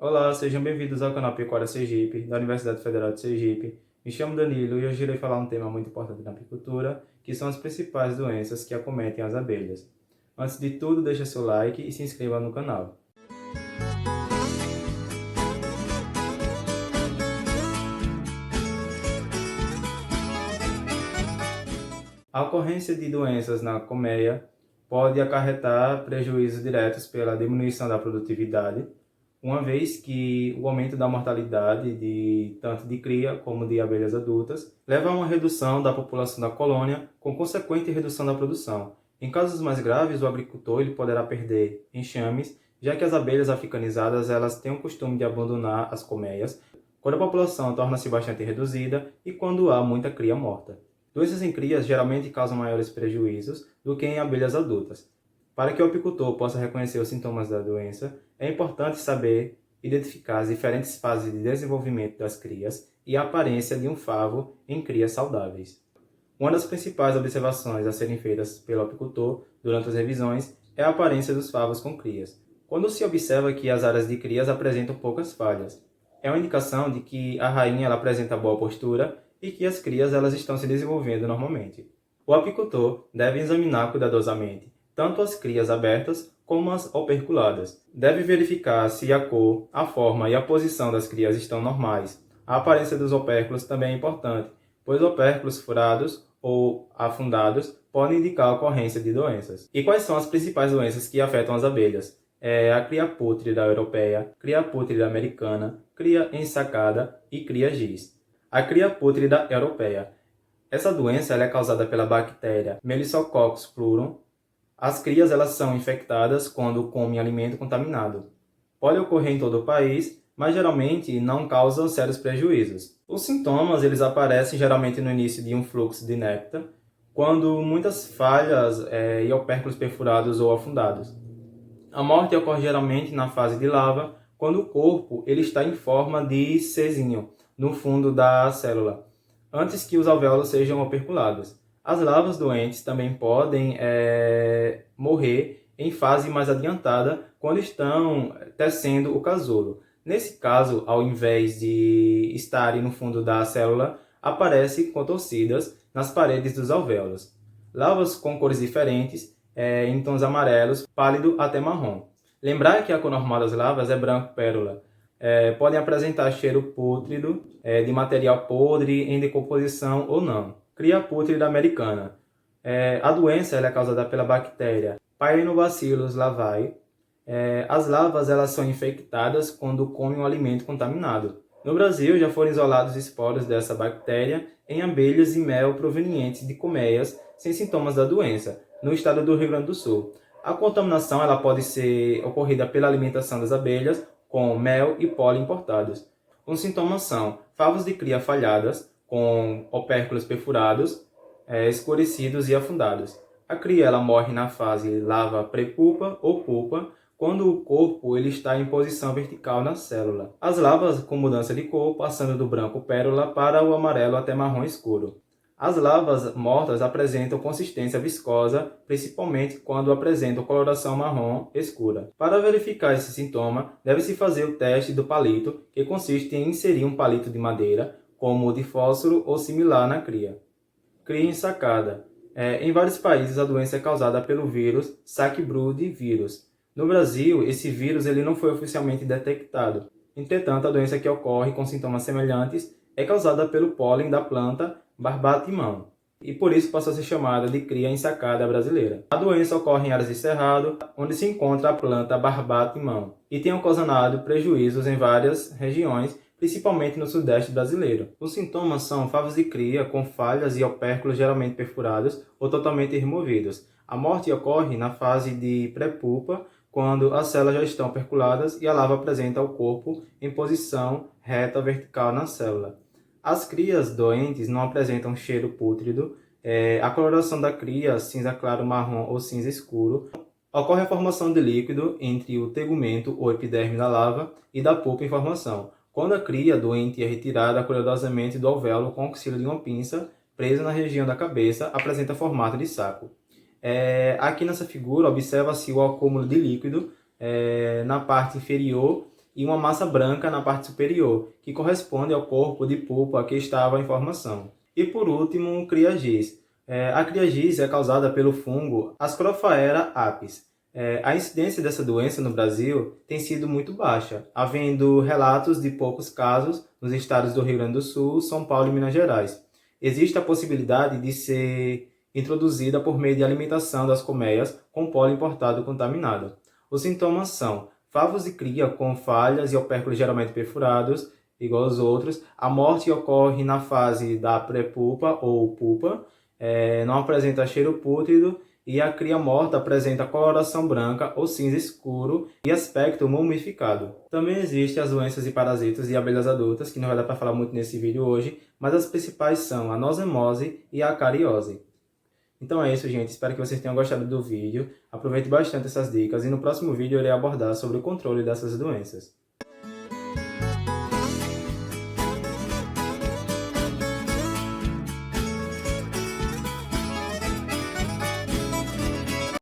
Olá, sejam bem-vindos ao canal Pecuária Sergipe, da Universidade Federal de Sergipe. Me chamo Danilo e hoje irei falar um tema muito importante na apicultura, que são as principais doenças que acometem as abelhas. Antes de tudo, deixe seu like e se inscreva no canal. A ocorrência de doenças na colmeia pode acarretar prejuízos diretos pela diminuição da produtividade, uma vez que o aumento da mortalidade tanto de cria como de abelhas adultas leva a uma redução da população da colônia, com consequente redução da produção. Em casos mais graves, o agricultor ele poderá perder enxames, já que as abelhas africanizadas elas têm o costume de abandonar as colmeias quando a população torna-se bastante reduzida e quando há muita cria morta. Doenças em crias geralmente causam maiores prejuízos do que em abelhas adultas. Para que o apicultor possa reconhecer os sintomas da doença, é importante saber identificar as diferentes fases de desenvolvimento das crias e a aparência de um favo em crias saudáveis. Uma das principais observações a serem feitas pelo apicultor durante as revisões é a aparência dos favos com crias. Quando se observa que as áreas de crias apresentam poucas falhas, é uma indicação de que a rainha ela apresenta boa postura e que as crias elas estão se desenvolvendo normalmente. O apicultor deve examinar cuidadosamente tanto as crias abertas como as operculadas. Deve verificar se a cor, a forma e a posição das crias estão normais. A aparência dos opérculos também é importante, pois opérculos furados ou afundados podem indicar a ocorrência de doenças. E quais são as principais doenças que afetam as abelhas? A cria pútrida europeia, cria pútrida americana, cria ensacada e cria giz. A cria pútrida europeia. Essa doença ela é causada pela bactéria Melissococcus plurum. As crias elas são infectadas quando comem alimento contaminado. Pode ocorrer em todo o país, mas geralmente não causam sérios prejuízos. Os sintomas eles aparecem geralmente no início de um fluxo de néctar, quando muitas falhas e opérculos perfurados ou afundados. A morte ocorre geralmente na fase de larva, quando o corpo ele está em forma de Czinho no fundo da célula, antes que os alvéolos sejam operculados. As larvas doentes também podem morrer em fase mais adiantada, quando estão tecendo o casulo. Nesse caso, ao invés de estarem no fundo da célula, aparecem contorcidas nas paredes dos alvéolos. Larvas com cores diferentes, em tons amarelos, pálido até marrom. Lembrar que a cor normal das larvas é branco pérola. Podem apresentar cheiro pútrido, de material podre, em decomposição ou não. Cria pútrida americana. A doença é causada pela bactéria Paenobacillus lavae. As larvas elas são infectadas quando comem um alimento contaminado. No Brasil, já foram isolados esporos dessa bactéria em abelhas e mel provenientes de colmeias sem sintomas da doença, no estado do Rio Grande do Sul. A contaminação ela pode ser ocorrida pela alimentação das abelhas com mel e pólen importados. Os sintomas são favos de cria falhadas, com opérculos perfurados, escurecidos e afundados. A cria ela morre na fase larva pré-pupa ou pupa, quando o corpo ele está em posição vertical na célula. As larvas com mudança de cor, passando do branco pérola para o amarelo até marrom escuro. As larvas mortas apresentam consistência viscosa, principalmente quando apresentam coloração marrom escura. Para verificar esse sintoma, deve-se fazer o teste do palito, que consiste em inserir um palito de madeira, como o de fósforo ou similar na cria. Cria ensacada. Em vários países, a doença é causada pelo vírus Sac-Brood vírus. No Brasil, esse vírus ele não foi oficialmente detectado. Entretanto, a doença que ocorre com sintomas semelhantes é causada pelo pólen da planta Barbate-Mão, e por isso passou a ser chamada de cria ensacada brasileira. A doença ocorre em áreas de cerrado, onde se encontra a planta Barbate-Mão, e tem ocasionado prejuízos em várias regiões, principalmente no sudeste brasileiro. Os sintomas são favos de cria com falhas e opérculos geralmente perfurados ou totalmente removidos. A morte ocorre na fase de pré-pupa, quando as células já estão operculadas e a larva apresenta o corpo em posição reta vertical na célula. As crias doentes não apresentam cheiro pútrido. A coloração da cria, cinza claro, marrom ou cinza escuro. Ocorre a formação de líquido entre o tegumento ou epiderme da larva e da pupa em formação, quando a cria doente é retirada cuidadosamente do alvéolo com o auxílio de uma pinça presa na região da cabeça, apresenta formato de saco. Aqui nessa figura, observa-se o acúmulo de líquido na parte inferior e uma massa branca na parte superior, que corresponde ao corpo de pulpa que estava em formação. E por último, criagiz. A criagiz é causada pelo fungo Ascrophaera apis. A incidência dessa doença no Brasil tem sido muito baixa, havendo relatos de poucos casos nos estados do Rio Grande do Sul, São Paulo e Minas Gerais. Existe a possibilidade de ser introduzida por meio de alimentação das colmeias com pólen importado contaminado. Os sintomas são favos de cria com falhas e opérculos geralmente perfurados, igual aos outros. A morte ocorre na fase da pré-pulpa ou pulpa, não apresenta cheiro pútrido e a cria morta apresenta coloração branca ou cinza escuro e aspecto mumificado. Também existem as doenças e parasitas de abelhas adultas, que não vai dar para falar muito nesse vídeo hoje, mas as principais são a nosemose e a acariose. Então é isso, gente. Espero que vocês tenham gostado do vídeo. Aproveite bastante essas dicas e no próximo vídeo eu irei abordar sobre o controle dessas doenças.